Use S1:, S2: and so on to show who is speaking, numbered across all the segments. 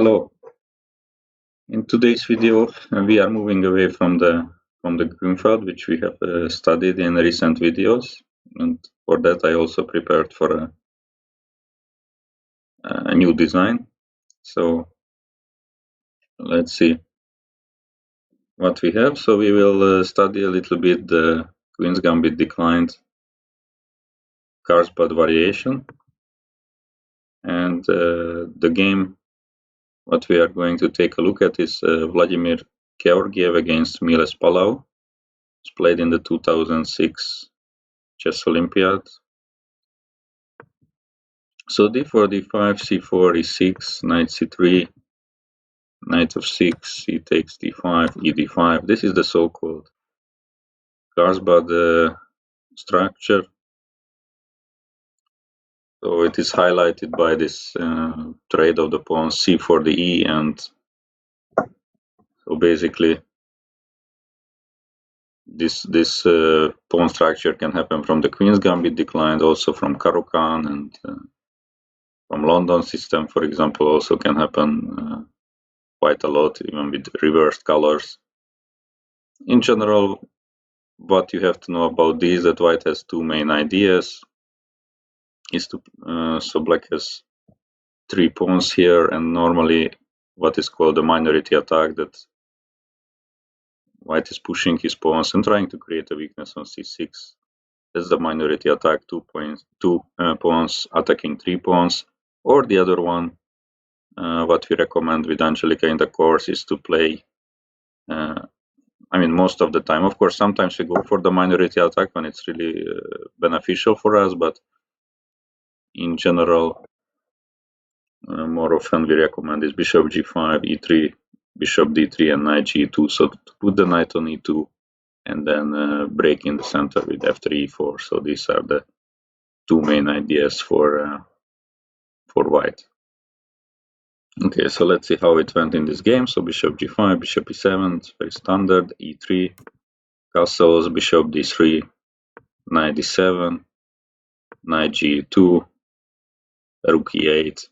S1: Hello. In today's video, we are moving away from the Grunfeld, which we have studied in recent videos, and for that I also prepared for a new design. So let's see what we have. So we will study a little bit the Queen's Gambit declined Carlsbad variation, and the game what we are going to take a look at is Vladimir V.Georgiev against Miles Palau. It's played in the 2006 Chess Olympiad. So d4, d5, c4, e6, knight c3, knight f6, c takes d5, e d5. This is the so-called Carlsbad structure. So it is highlighted by this trade of the pawns c for the e, and so basically this pawn structure can happen from the Queen's Gambit declined, also from Caro-Kann, and from London system, for example, also can happen quite a lot, even with reversed colors. In general, what you have to know about these, that white has two main ideas. Is to so black has three pawns here, and normally what is called a minority attack, that white is pushing his pawns and trying to create a weakness on c6. That's the minority attack, two pawns attacking three pawns. Or the other one, what we recommend with Angelica in the course, is to play I mean, most of the time. Of course, sometimes we go for the minority attack when it's really beneficial for us, but in general, more often we recommend is bishop g5, e3, bishop d3, and knight g2. So to put the knight on e2 and then break in the center with f3, e4. So these are the two main ideas for white. Okay, so let's see how it went in this game. So bishop g5, bishop e7, it's very standard, e3, castles, bishop d3, knight d7, knight g2, rook e8.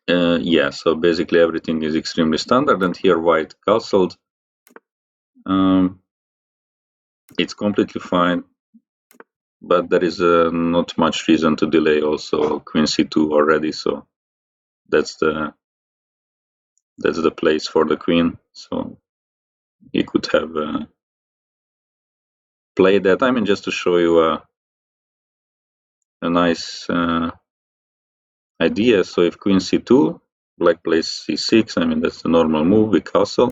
S1: Yeah, so basically everything is extremely standard, and here white castled. It's completely fine, but there is not much reason to delay also queen c2 already, so that's the place for the queen. So he could have played that. I mean, just to show you a nice idea. So if queen c2, black plays c6, I mean that's the normal move, we castle,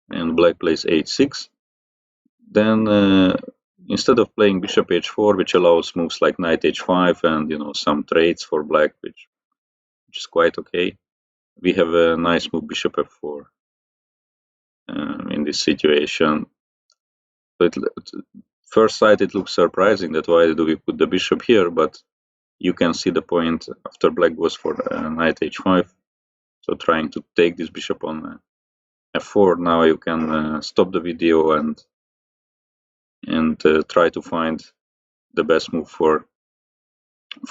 S1: and black plays h6. Then instead of playing bishop h4, which allows moves like knight h5 and some trades for black, which is quite okay, we have a nice move bishop f4 in this situation. So first sight it looks surprising that why do we put the bishop here, but you can see the point after black goes for knight h5, so trying to take this bishop on f4. Now you can stop the video and try to find the best move for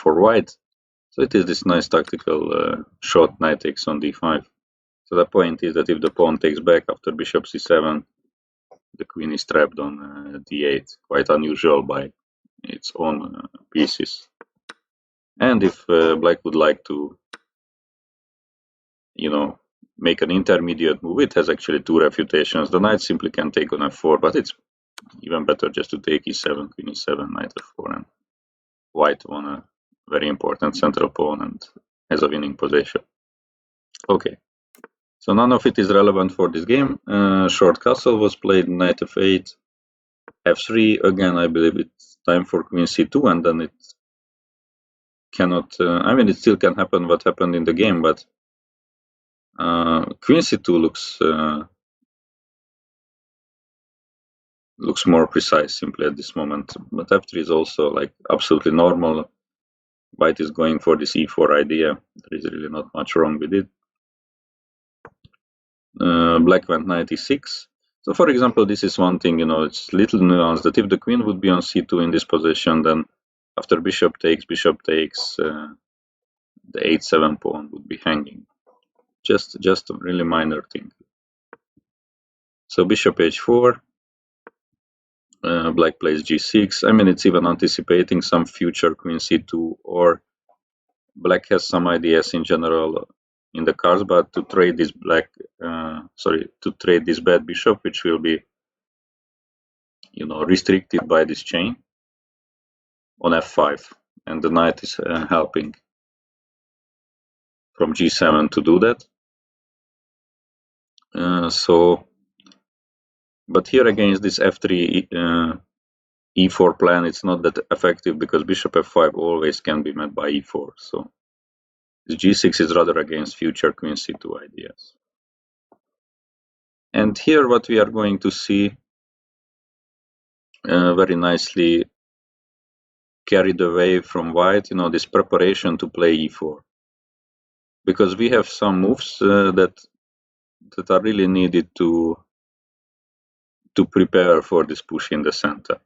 S1: white. So it is this nice tactical shot, knight takes on d5. So the point is that if the pawn takes back after bishop c7, the queen is trapped on d8, quite unusual by its own pieces. And if black would like to, make an intermediate move, it has actually two refutations. The knight simply can take on f4, but it's even better just to take e7, queen e7, knight f4, and white won a very important central pawn and has a winning position. Okay, so none of it is relevant for this game. Short castle was played, knight f8, f3. Again, I believe it's time for queen c2, and then it cannot. I mean, it still can happen what happened in the game, but queen c2 looks more precise simply at this moment. But f3 is also like absolutely normal. White is going for this e4 idea. There is really not much wrong with it. Black went knight e6. So for example, this is one thing, it's little nuance, that if the queen would be on c2 in this position, then after bishop takes, the h7 pawn would be hanging. Just a really minor thing. So bishop h4, black plays g6. I mean, it's even anticipating some future queen c2, or black has some ideas in general in the Carlsbad to trade this to trade this bad bishop, which will be, restricted by this chain on f5, and the knight is helping from g7 to do that. But here against this f3 e4 plan, it's not that effective because bishop f5 always can be met by e4. So this g6 is rather against future queen c2 ideas. And here what we are going to see very nicely carried away from white, this preparation to play e4. Because we have some moves that are really needed to prepare for this push in the center.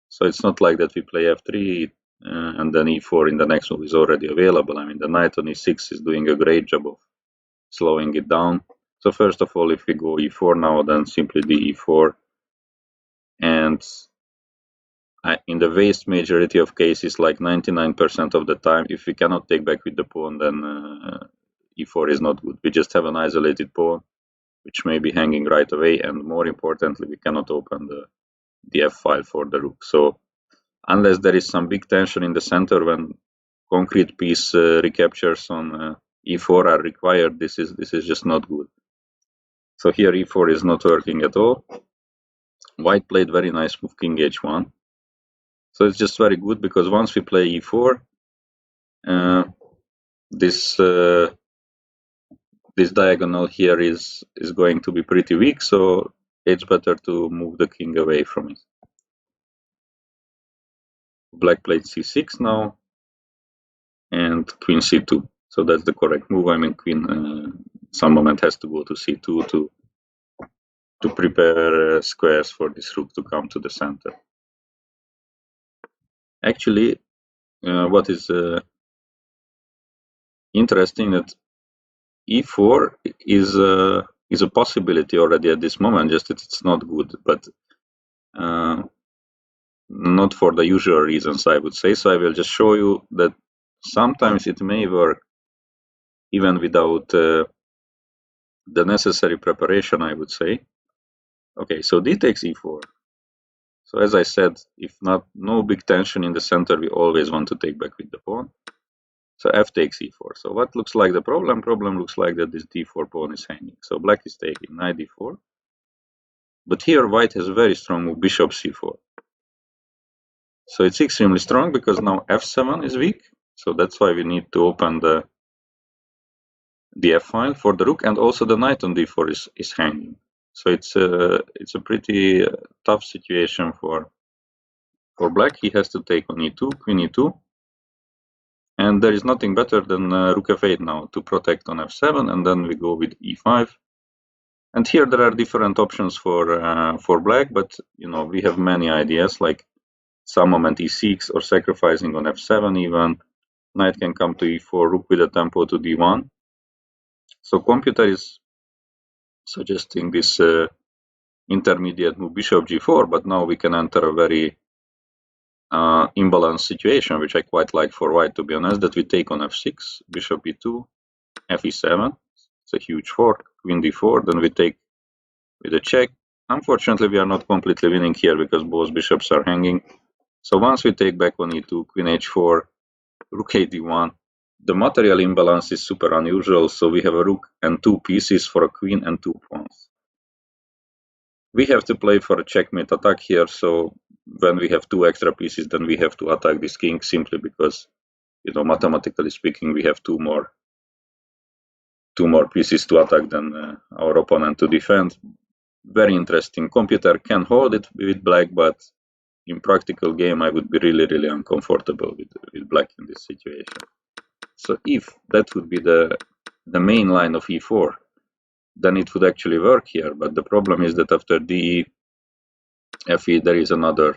S1: So it's not like that we play f3 and then e4 in the next move is already available. I mean, the knight on e6 is doing a great job of slowing it down. So first of all, if we go e4 now, then simply d4. And in the vast majority of cases, like 99% of the time, if we cannot take back with the pawn, then e4 is not good. We just have an isolated pawn, which may be hanging right away, and more importantly, we cannot open the f file for the rook. So unless there is some big tension in the center when concrete piece recaptures on e4 are required, this is just not good. So here e4 is not working at all. White played very nice move king h1. So it's just very good because once we play e4, this diagonal here is going to be pretty weak, so it's better to move the king away from it. Black played c6 now, and queen c2. So that's the correct move. I mean, queen some moment has to go to c2 to prepare squares for this rook to come to the center. Actually, what is interesting that e4 is a possibility already at this moment, just that it's not good, but not for the usual reasons, I would say. So I will just show you that sometimes it may work even without the necessary preparation, I would say. Okay, so d takes e4. So as I said, if no big tension in the center, we always want to take back with the pawn. So f takes e4. So what looks like the problem? Problem looks like that this d4 pawn is hanging. So black is taking knight d4. But here white has a very strong move, bishop c4. So it's extremely strong because now f7 is weak. So that's why we need to open the f file for the rook, and also the knight on d4 is hanging. So it's a pretty tough situation for black. He has to take on e2, queen e2. And there is nothing better than rook f8 now to protect on f7, and then we go with e5. And here there are different options for black, but we have many ideas, like some moment e6 or sacrificing on f7 even. Knight can come to e4, rook with a tempo to d1. So computer is suggesting this intermediate move bishop g4, but now we can enter a very imbalanced situation, which I quite like for white, to be honest, that we take on f6, bishop e2, fe7. It's a huge fork, queen d4, then we take with a check. Unfortunately, we are not completely winning here because both bishops are hanging. So once we take back on e2, queen h4, rook a d1, the material imbalance is super unusual, so we have a rook and two pieces for a queen and two pawns. We have to play for a checkmate attack here, so when we have two extra pieces, then we have to attack this king simply because, mathematically speaking, we have two more pieces to attack than our opponent to defend. Very interesting. Computer can hold it with black, but in practical game, I would be really, really uncomfortable with black in this situation. So if that would be the main line of e4, then it would actually work here. But the problem is that after d fe, there is another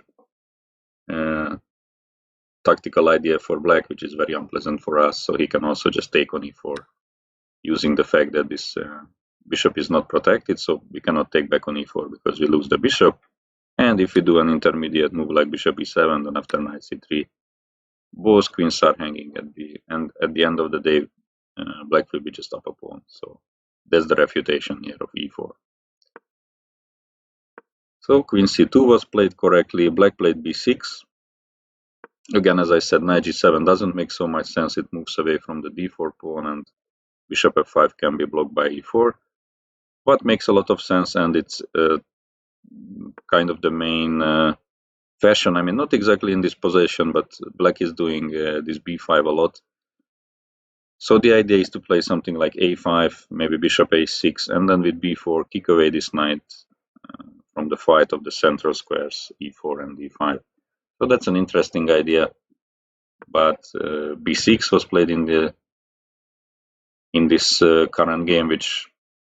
S1: tactical idea for black, which is very unpleasant for us. So he can also just take on e4, using the fact that this bishop is not protected, so we cannot take back on e4 because we lose the bishop. And if we do an intermediate move like bishop e7, then after knight c3, both queens are hanging at the end of the day, black will be just up a pawn. So that's the refutation here of e4. So queen c2 was played correctly. Black played b6. Again, as I said, knight g7 doesn't make so much sense. It moves away from the d4 pawn, and bishop f5 can be blocked by e4. What makes a lot of sense, and it's kind of the main fashion. I mean, not exactly in this position, but black is doing this b5 a lot. So the idea is to play something like a5, maybe bishop a6, and then with b4 kick away this knight from the fight of the central squares e4 and d5. So that's an interesting idea. But b6 was played in this current game, which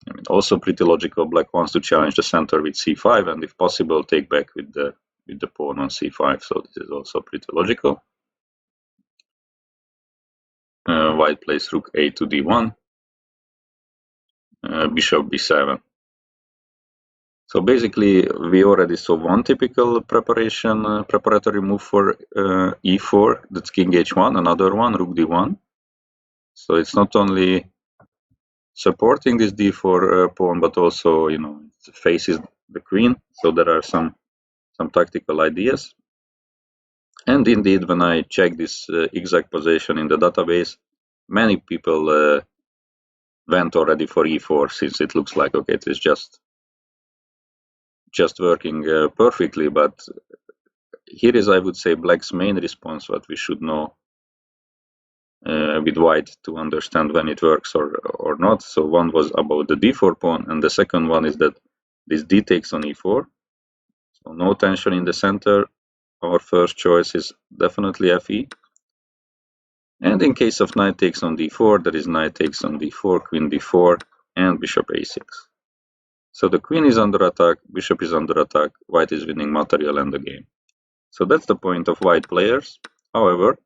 S1: I mean, also pretty logical. Black wants to challenge the center with c5, and if possible, take back with the pawn on c5. So this is also pretty logical. White plays rook a to d1, bishop b7. So basically, we already saw one typical preparatory move for e4. That's king h1. Another one, rook d1. So it's not only supporting this d4 pawn, but also, it faces the queen. So there are some tactical ideas. And indeed, when I check this exact position in the database, many people went already for e4, since it looks like, okay, it is just working perfectly. But here is, I would say, black's main response, what we should know with white to understand when it works or not. So one was about the d4 pawn, and the second one is that this d takes on e4. So no tension in the center. Our first choice is definitely fe. And in case of knight takes on d4, there is knight takes on d4, queen d4, and bishop a6. So the queen is under attack, bishop is under attack, white is winning material and the game. So that's the point of white players. However,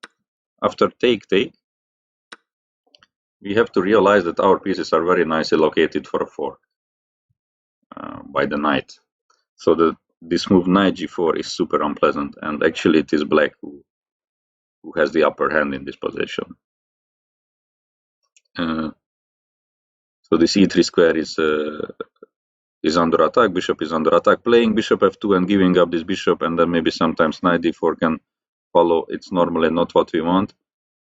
S1: after take, we have to realize that our pieces are very nicely located for a fork by the knight. So this move knight g4 is super unpleasant, and actually it is black who has the upper hand in this position. So this e3 square is under attack, bishop is under attack. Playing bishop f2 and giving up this bishop, and then maybe sometimes knight d4 can follow. It's normally not what we want.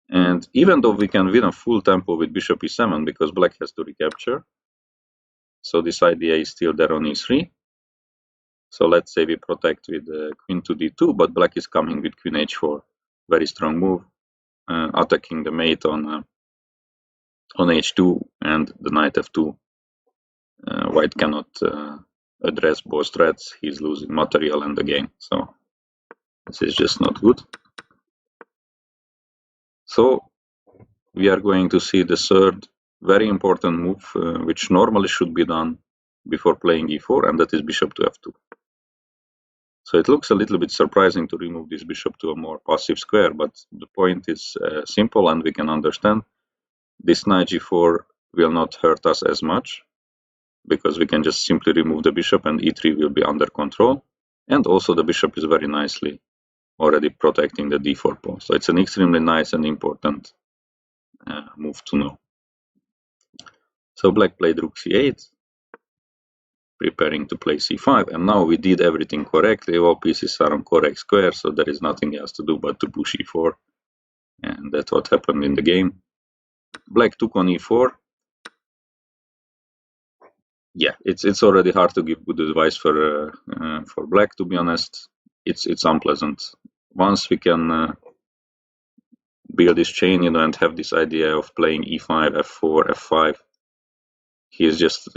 S1: And even though we can win a full tempo with bishop e7, because black has to recapture, so this idea is still there on e3. So let's say we protect with queen to d2, but black is coming with queen h4. Very strong move, attacking the mate on h2 and the knight f2. White cannot address both threats. He's losing material and the game. So this is just not good. So we are going to see the third very important move, which normally should be done before playing e4, and that is bishop to f2. So it looks a little bit surprising to remove this bishop to a more passive square, but the point is simple and we can understand. This knight g4 will not hurt us as much, because we can just simply remove the bishop and e3 will be under control. And also the bishop is very nicely already protecting the d4 pawn. So it's an extremely nice and important move to know. So black played rook c8, preparing to play c5, and now we did everything correctly. All pieces are on correct square, so there is nothing else to do but to push e4, and that's what happened in the game. Black took on e4. Yeah, it's already hard to give good advice for black, to be honest. It's unpleasant. Once we can build this chain, and have this idea of playing e5, f4, f5, he is just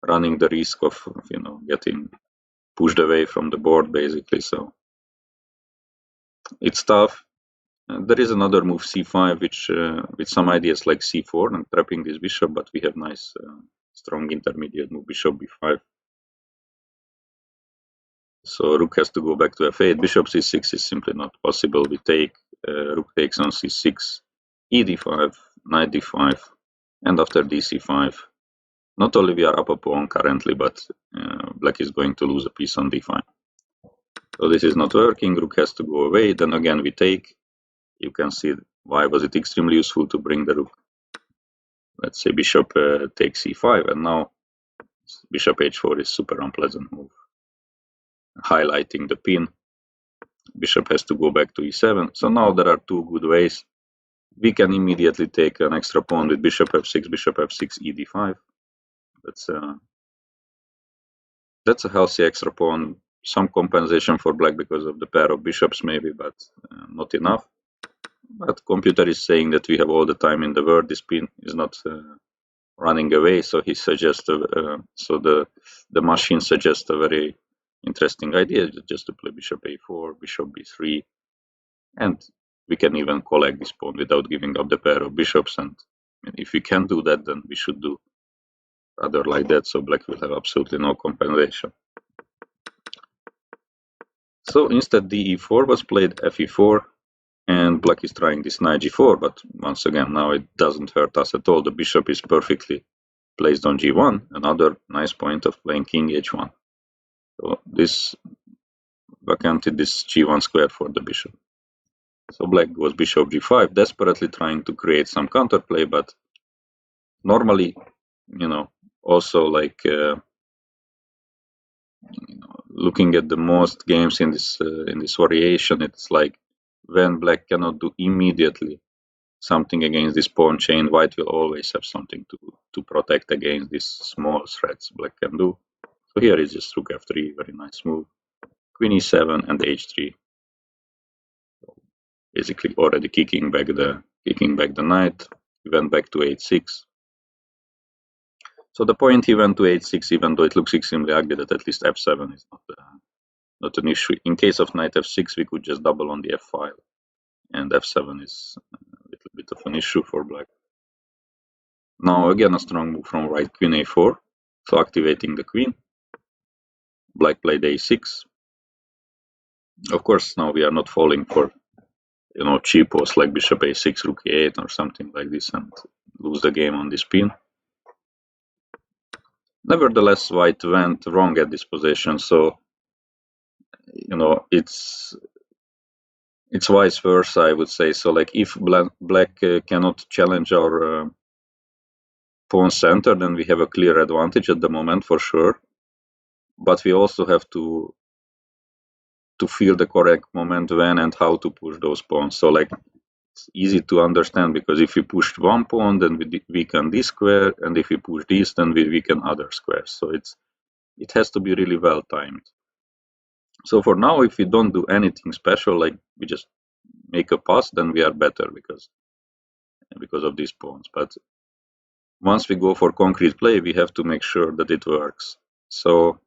S1: running the risk of getting pushed away from the board, basically. So it's tough. There is another move, c5, which with some ideas like c4 and trapping this bishop, but we have nice strong intermediate move, bishop b5. So rook has to go back to f8. Bishop c6 is simply not possible. We take, rook takes on c6, e d5, knight d5, and after dc5. Not only we are up a pawn currently, but black is going to lose a piece on d5. So this is not working. Rook has to go away. Then again we take. You can see why was it extremely useful to bring the rook. Let's say bishop takes e5, and now bishop h4 is super unpleasant move. Highlighting the pin. Bishop has to go back to e7. So now there are two good ways. We can immediately take an extra pawn with bishop f6, bishop f6, e d5. That's a healthy extra pawn. Some compensation for black because of the pair of bishops maybe, but not enough. But computer is saying that we have all the time in the world. This pin is not running away, so he suggests the machine suggests a very interesting idea, just to play bishop a4, bishop b3, and we can even collect this pawn without giving up the pair of bishops. And if we can do that, then we should do rather like that, so black will have absolutely no compensation. So instead de4 was played, fe4, and black is trying this knight g4, but once again now it doesn't hurt us at all. The bishop is perfectly placed on g1, another nice point of playing king h1. So this vacanted this g1 square for the bishop. So black goes bishop g5, desperately trying to create some counterplay, but normally, also like looking at the most games in this variation, it's like when black cannot do immediately something against this pawn chain, white will always have something to protect against these small threats black can do. So here is just rook f3, very nice move. Queen e7 and h3. Basically already kicking back the knight. He went back to h6. So the point he went to h6, even though it looks extremely ugly, that at least f7 is not an issue. In case of knight f6, we could just double on the f file, and f7 is a little bit of an issue for black. Now again a strong move from white, queen a4, so activating the queen. Black played a6. Of course, now we are not falling for cheap posts like bishop a6, rook a8 or something like this and lose the game on this pin. Nevertheless, white went wrong at this position, so it's vice versa, I would say. So like if black cannot challenge our pawn center, then we have a clear advantage at the moment for sure, but we also have to feel the correct moment when and how to push those pawns. So like it's easy to understand, because if we push one pawn, then we weaken this square, and if we push this, then we weaken other squares. So it has to be really well timed. So for now, if we don't do anything special, like we just make a pass, then we are better because of these pawns. But once we go for concrete play, we have to make sure that it works. So,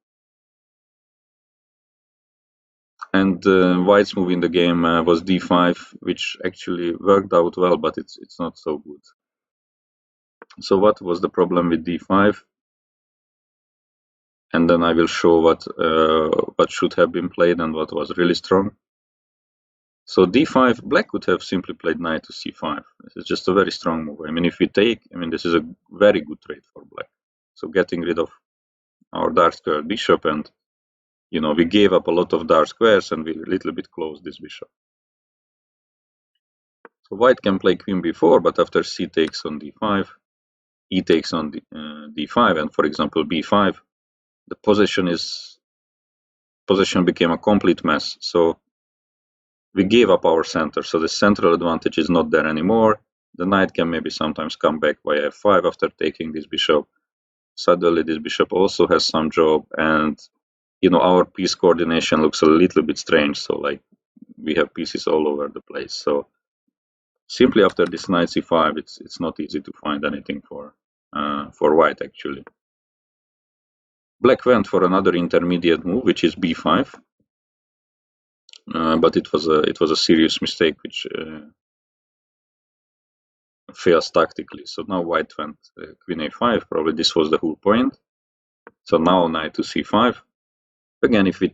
S1: and white's move in the game was d5, which actually worked out well, but it's not so good. So what was the problem with d5? And then I will show what should have been played and what was really strong. So d5, black could have simply played knight to c5. This is just a very strong move. I mean, if we take, this is a very good trade for black. So getting rid of our dark square bishop, and we gave up a lot of dark squares and we a little bit closed this bishop. So white can play queen b4, but after c takes on d5, e takes on d5, and for example b5, the position became a complete mess. So we gave up our center, so the central advantage is not there anymore. The knight can maybe sometimes come back by f5 after taking this bishop. Suddenly this bishop also has some job, and our piece coordination looks a little bit strange, so like we have pieces all over the place. So simply after this knight c5, it's not easy to find anything for white actually. Black went for another intermediate move, which is b5, but it was a serious mistake which fails tactically. So now white went queen a5. Probably this was the whole point. So now knight to c5. Again, if we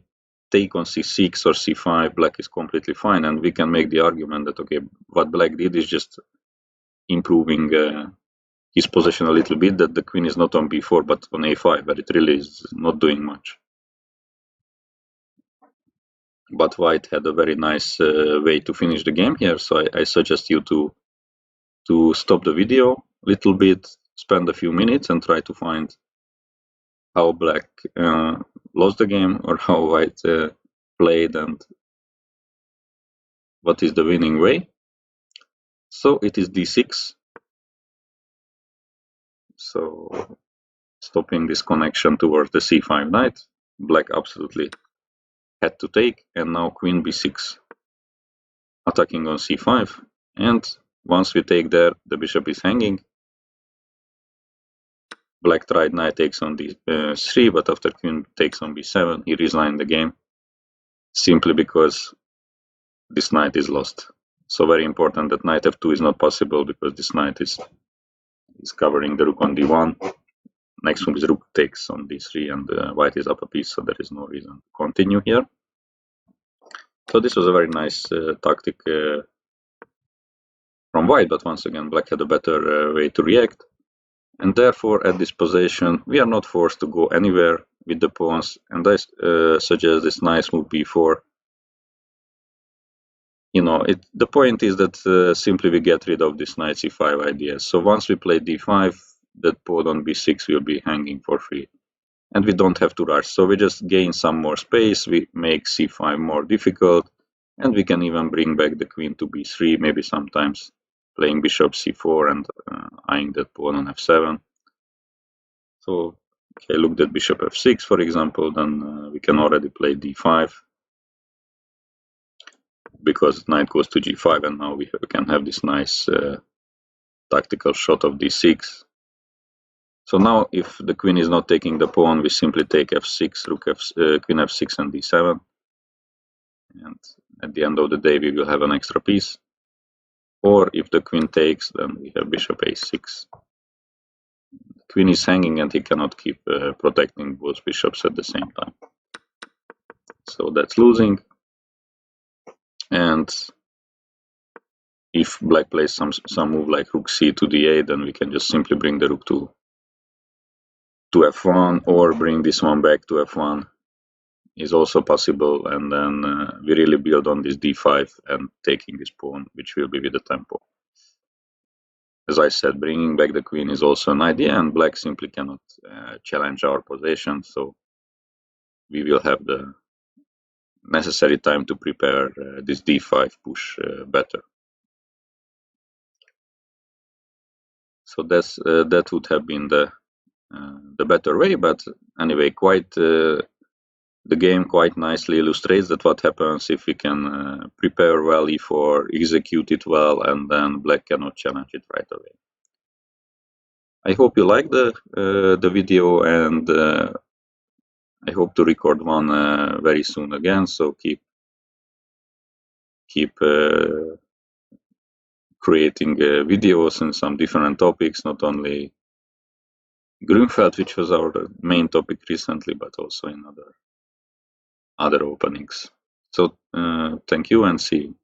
S1: take on c6 or c5, black is completely fine, and we can make the argument that, okay, what black did is just improving his position a little bit, that the queen is not on b4 but on a5, but it really is not doing much. But white had a very nice way to finish the game here, so I suggest you to stop the video a little bit, spend a few minutes and try to find how black lost the game, or how white played, and what is the winning way. So it is d6. So stopping this connection towards the c5 knight, black absolutely had to take, and now queen b6, attacking on c5, and once we take there, the bishop is hanging. Black tried knight takes on d3, but after queen takes on b7, he resigned the game, simply because this knight is lost. So very important that knight f2 is not possible, because this knight is covering the rook on d1. Next move is rook takes on d3, and white is up a piece, so there is no reason to continue here. So this was a very nice tactic from white, but once again black had a better way to react, and therefore at this position we are not forced to go anywhere with the pawns, and I suggest this nice move b4. You know, the point is that simply we get rid of this knight c5 idea. So once we play d5, that pawn on b6 will be hanging for free, and we don't have to rush. So we just gain some more space, we make c5 more difficult, and we can even bring back the queen to b3, maybe sometimes playing bishop c4 and eyeing that pawn on f7. So if I looked at bishop f6, for example, then we can already play d5, because knight goes to g5, and now we can have this nice tactical shot of d6. So now if the queen is not taking the pawn, we simply take f6, queen f6 and d7, and at the end of the day we will have an extra piece. Or if the queen takes, then we have bishop a6. The queen is hanging and he cannot keep protecting both bishops at the same time. So that's losing. And if black plays some move like rook c to d8, then we can just simply bring the rook to f1, or bring this one back to f1 is also possible, and then we really build on this d5 and taking this pawn, which will be with the tempo. As I said, bringing back the queen is also an idea, and black simply cannot challenge our position, so we will have the necessary time to prepare this d5 push better. So that would have been the better way, but anyway, the game quite nicely illustrates that what happens if we can prepare well e4, execute it well, and then black cannot challenge it right away. I hope you liked the video, and I hope to record one very soon again. So keep creating videos in some different topics, not only Grunfeld, which was our main topic recently, but also in other openings. So thank you, and see you.